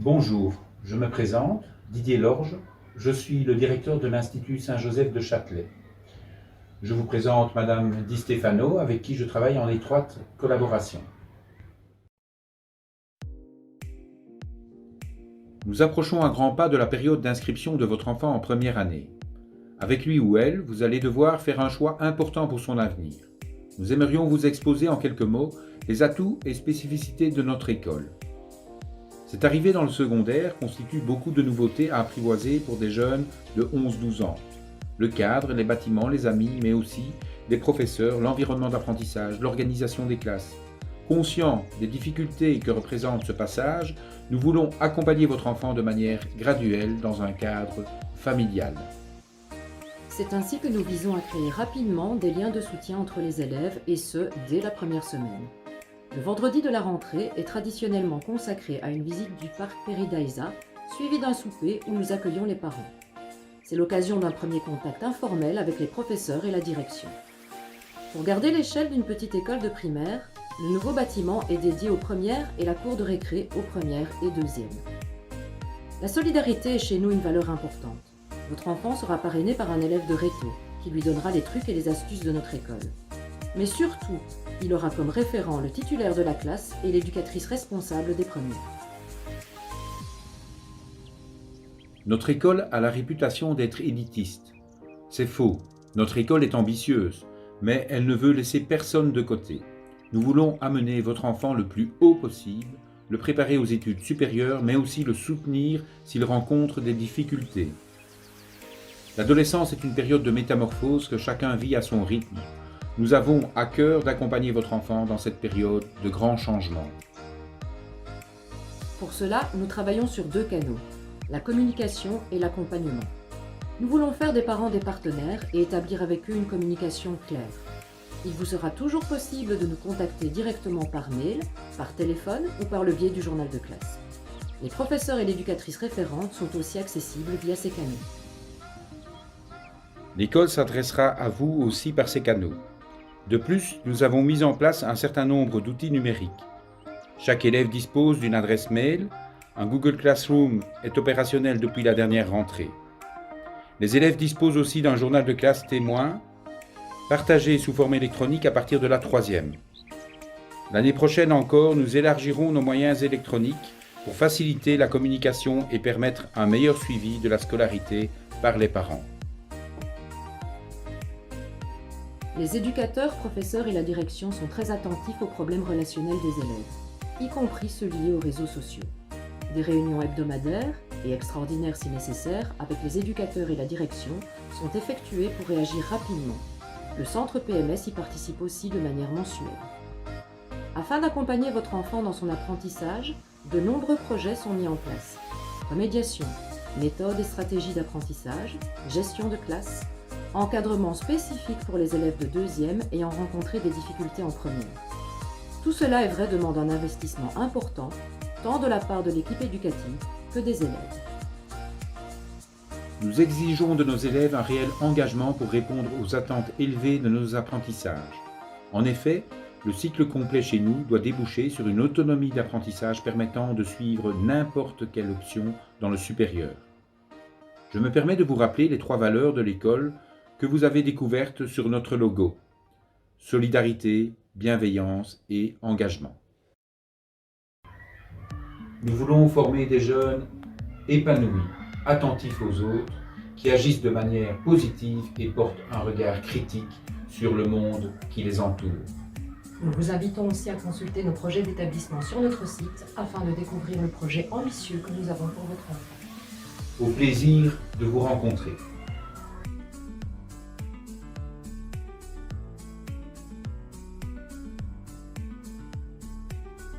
Bonjour, je me présente, Didier Lorge, je suis le directeur de l'Institut Saint-Joseph de Châtelet. Je vous présente Madame Di Stefano, avec qui je travaille en étroite collaboration. Nous approchons à grands pas de la période d'inscription de votre enfant en première année. Avec lui ou elle, vous allez devoir faire un choix important pour son avenir. Nous aimerions vous exposer en quelques mots les atouts et spécificités de notre école. Cette arrivée dans le secondaire constitue beaucoup de nouveautés à apprivoiser pour des jeunes de 11-12 ans. Le cadre, les bâtiments, les amis, mais aussi les professeurs, l'environnement d'apprentissage, l'organisation des classes. Conscients des difficultés que représente ce passage, nous voulons accompagner votre enfant de manière graduelle dans un cadre familial. C'est ainsi que nous visons à créer rapidement des liens de soutien entre les élèves, et ce, dès la première semaine. Le vendredi de la rentrée est traditionnellement consacré à une visite du parc Peridaisa, suivi d'un souper où nous accueillons les parents. C'est l'occasion d'un premier contact informel avec les professeurs et la direction. Pour garder l'échelle d'une petite école de primaire, le nouveau bâtiment est dédié aux premières et la cour de récré aux premières et deuxièmes. La solidarité est chez nous une valeur importante. Votre enfant sera parrainé par un élève de réto, qui lui donnera les trucs et les astuces de notre école. Mais surtout, il aura comme référent le titulaire de la classe et l'éducatrice responsable des premières. Notre école a la réputation d'être élitiste. C'est faux. Notre école est ambitieuse, mais elle ne veut laisser personne de côté. Nous voulons amener votre enfant le plus haut possible, le préparer aux études supérieures, mais aussi le soutenir s'il rencontre des difficultés. L'adolescence est une période de métamorphose que chacun vit à son rythme. Nous avons à cœur d'accompagner votre enfant dans cette période de grands changements. Pour cela, nous travaillons sur deux canaux, la communication et l'accompagnement. Nous voulons faire des parents des partenaires et établir avec eux une communication claire. Il vous sera toujours possible de nous contacter directement par mail, par téléphone ou par le biais du journal de classe. Les professeurs et l'éducatrice référente sont aussi accessibles via ces canaux. L'école s'adressera à vous aussi par ces canaux. De plus, nous avons mis en place un certain nombre d'outils numériques. Chaque élève dispose d'une adresse mail. Un Google Classroom est opérationnel depuis la dernière rentrée. Les élèves disposent aussi d'un journal de classe témoin, partagé sous forme électronique à partir de la 3e. L'année prochaine encore, nous élargirons nos moyens électroniques pour faciliter la communication et permettre un meilleur suivi de la scolarité par les parents. Les éducateurs, professeurs et la direction sont très attentifs aux problèmes relationnels des élèves, y compris ceux liés aux réseaux sociaux. Des réunions hebdomadaires et extraordinaires si nécessaire avec les éducateurs et la direction sont effectuées pour réagir rapidement. Le centre PMS y participe aussi de manière mensuelle. Afin d'accompagner votre enfant dans son apprentissage, de nombreux projets sont mis en place. Remédiation, méthodes et stratégies d'apprentissage, gestion de classe, encadrement spécifique pour les élèves de 2e ayant rencontré des difficultés en première. Tout cela est vrai demande un investissement important, tant de la part de l'équipe éducative que des élèves. Nous exigeons de nos élèves un réel engagement pour répondre aux attentes élevées de nos apprentissages. En effet, le cycle complet chez nous doit déboucher sur une autonomie d'apprentissage permettant de suivre n'importe quelle option dans le supérieur. Je me permets de vous rappeler les 3 valeurs de l'école que vous avez découvertes sur notre logo: solidarité, bienveillance et engagement. Nous voulons former des jeunes épanouis, attentifs aux autres, qui agissent de manière positive et portent un regard critique sur le monde qui les entoure. Nous vous invitons aussi à consulter nos projets d'établissement sur notre site afin de découvrir le projet ambitieux que nous avons pour votre enfant. Au plaisir de vous rencontrer.